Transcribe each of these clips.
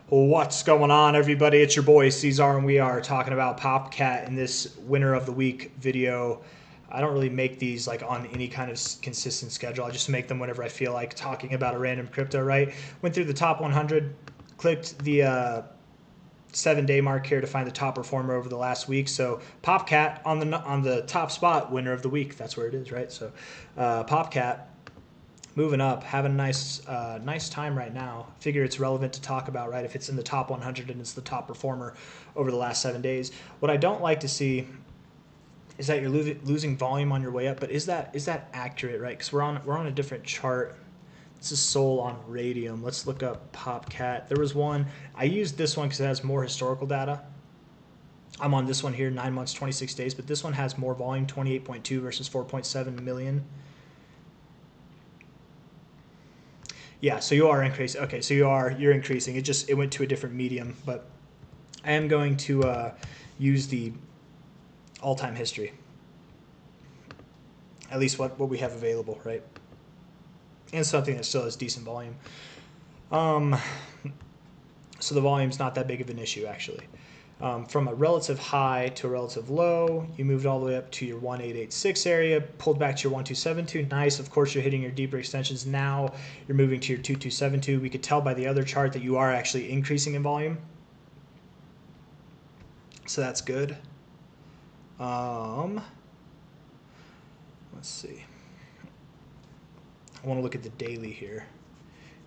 What's going on, everybody? It's your boy C-Zar, and we are talking about POPCAT in this winner of the week video. I don't really make these like on any kind of consistent schedule. I just make them whenever I feel like talking about a random crypto, right? Went through the top 100, clicked the 7-day mark here to find the top performer over the last week. So POPCAT on the top spot, winner of the week. That's where it is, right? So POPCAT moving up, having a nice time right now. Figure it's relevant to talk about, right? If it's in the top 100 and it's the top performer over the last 7 days. What I don't like to see is that you're losing volume on your way up, but is that accurate, right? Because we're on a different chart. This is Sol on Radium. Let's look up POPCAT. There was one. I used this one because it has more historical data. I'm on this one here, 9 months, 26 days, but this one has more volume, 28.2 versus 4.7 million. Yeah, so you are increasing. Okay, so you're increasing. It went to a different medium, but I am going to use the all-time history. At least what we have available, right? And something that still has decent volume. So the volume's not that big of an issue, actually. From a relative high to a relative low, you moved all the way up to your 1886 area, pulled back to your 1272. Nice. Of course, you're hitting your deeper extensions. Now you're moving to your 2272. We could tell by the other chart that you are actually increasing in volume. So that's good. Let's see. I want to look at the daily here.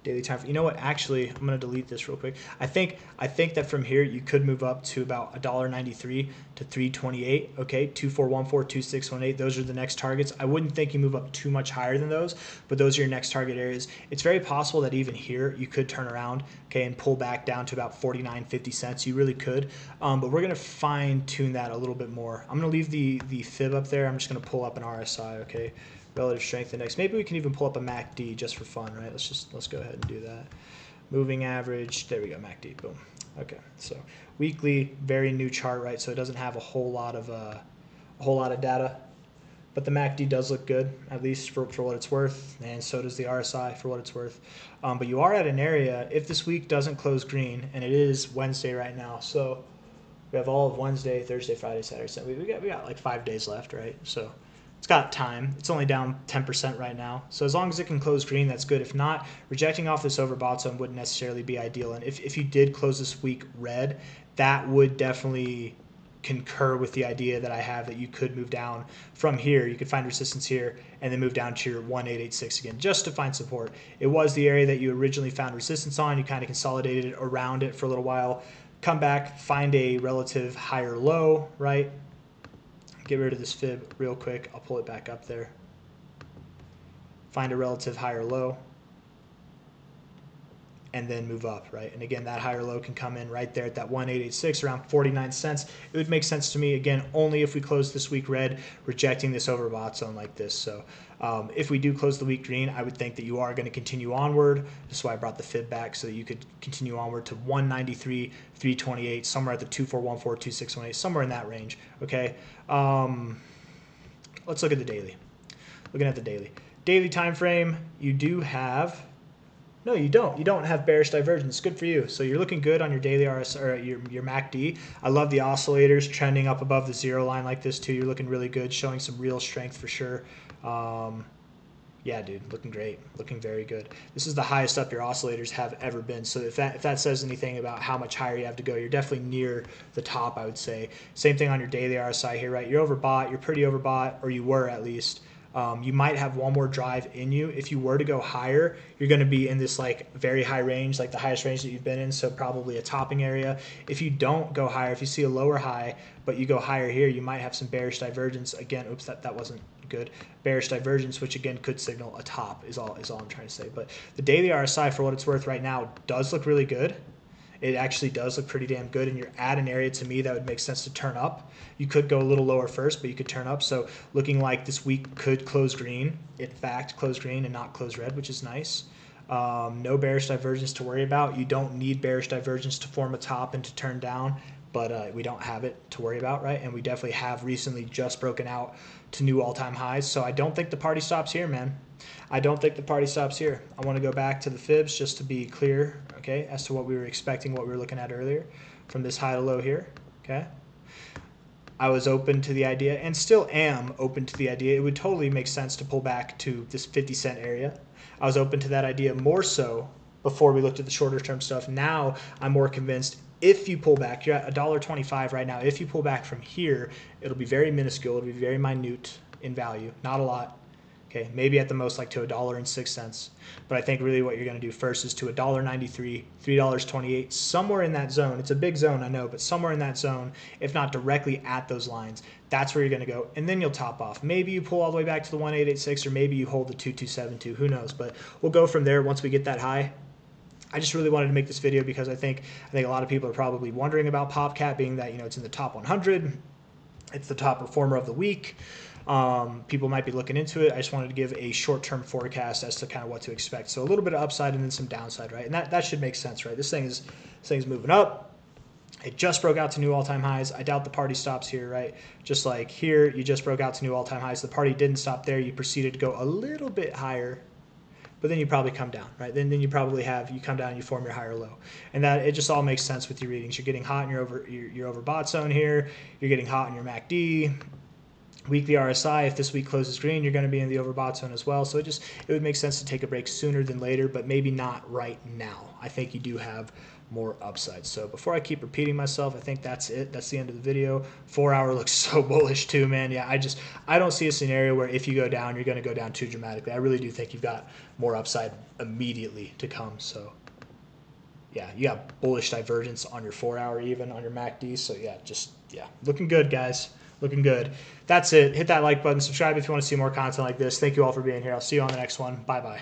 Daily time. You know what? Actually, I'm going to delete this real quick. I think that from here you could move up to about $1.93 to $3.28. Okay, 2414, 2618. Those are the next targets. I wouldn't think you move up too much higher than those, but those are your next target areas. It's very possible that even here you could turn around, okay, and pull back down to about 49.50 cents. You really could, but we're going to fine tune that a little bit more. I'm going to leave the fib up there. I'm just going to pull up an RSI. Okay. Relative strength index. Maybe we can even pull up a MACD just for fun, right? Let's go ahead and do that. Moving average. There we go, MACD. Boom. Okay. So weekly, very new chart, right? So it doesn't have a whole lot of data, but the MACD does look good, at least for what it's worth, and so does the RSI for what it's worth. But you are at an area. If this week doesn't close green, and it is Wednesday right now, so we have all of Wednesday, Thursday, Friday, Saturday, Sunday. We got like 5 days left, right? So it's got time. It's only down 10% right now. So as long as it can close green, that's good. If not, rejecting off this overbought zone wouldn't necessarily be ideal. And if you did close this week red, that would definitely concur with the idea that I have that you could move down from here. You could find resistance here and then move down to your 1886 again just to find support. It was the area that you originally found resistance on. You kind of consolidated around it for a little while. Come back, find a relative higher low, right? Get rid of this fib real quick. I'll pull it back up there. Find a relative higher low and then move up, right? And again, that higher low can come in right there at that 1886, around 49 cents. It would make sense to me, again, only if we close this week red, rejecting this overbought zone like this. So if we do close the week green, I would think that you are going to continue onward. That's why I brought the fib back so that you could continue onward to 193, 328, somewhere at the 2414, 2618, somewhere in that range, okay? Let's look at the daily. Looking at the daily. Daily time frame, you do have... No, you don't. You don't have bearish divergence. Good for you. So you're looking good on your daily RSI or your MACD. I love the oscillators trending up above the zero line like this too. You're looking really good, showing some real strength for sure. Yeah, dude, looking great, looking very good. This is the highest up your oscillators have ever been. So if that says anything about how much higher you have to go, you're definitely near the top, I would say. Same thing on your daily RSI here, right? You're overbought. You're pretty overbought, or you were at least. You might have one more drive in you. If you were to go higher, you're going to be in this like very high range, like the highest range that you've been in, so probably a topping area. If you don't go higher, if you see a lower high, but you go higher here, you might have some bearish divergence. Again, oops, that wasn't good. Bearish divergence, which again could signal a top is all I'm trying to say. But the daily RSI, for what it's worth right now, does look really good. It actually does look pretty damn good, and you're at an area to me that would make sense to turn up. You could go a little lower first, but you could turn up. So looking like this week could close green. In fact, close green and not close red, which is nice. No bearish divergence to worry about. You don't need bearish divergence to form a top and to turn down, but we don't have it to worry about, right? And we definitely have recently just broken out to new all-time highs. So I don't think the party stops here, man. I don't think the party stops here. I want to go back to the fibs just to be clear, okay, as to what we were expecting, what we were looking at earlier from this high to low here, okay? I was open to the idea and still am open to the idea. It would totally make sense to pull back to this 50-cent area. I was open to that idea more so before we looked at the shorter term stuff. Now I'm more convinced if you pull back, you're at $1.25 right now. If you pull back from here, it'll be very minuscule. It'll be very minute in value, not a lot. Okay, maybe at the most like to $1.06. But I think really what you're going to do first is to $1.93, $3.28, somewhere in that zone. It's a big zone, I know, but somewhere in that zone, if not directly at those lines, that's where you're going to go. And then you'll top off. Maybe you pull all the way back to the 1886, or maybe you hold the 2272. Who knows? But we'll go from there once we get that high. I just really wanted to make this video because I think a lot of people are probably wondering about POPCAT, being that, you know, it's in the top 100. It's the top performer of the week. People might be looking into it. I just wanted to give a short-term forecast as to kind of what to expect. So a little bit of upside and then some downside, right? And that should make sense, right? This thing's moving up. It just broke out to new all-time highs. I doubt the party stops here, right? Just like here, you just broke out to new all-time highs. The party didn't stop there. You proceeded to go a little bit higher, but then you probably come down, right? Then you probably you come down and you form your higher low. And that it just all makes sense with your readings. You're getting hot in your overbought zone here. You're getting hot in your MACD. Weekly RSI, if this week closes green, you're going to be in the overbought zone as well. So it would make sense to take a break sooner than later, but maybe not right now. I think you do have more upside. So before I keep repeating myself, I think that's it. That's the end of the video. 4 hour looks so bullish too, man. Yeah, I don't see a scenario where if you go down, you're going to go down too dramatically. I really do think you've got more upside immediately to come. So yeah, you got bullish divergence on your 4 hour, even on your MACD. So yeah, looking good, guys. Looking good. That's it. Hit that like button. Subscribe if you want to see more content like this. Thank you all for being here. I'll see you on the next one. Bye-bye.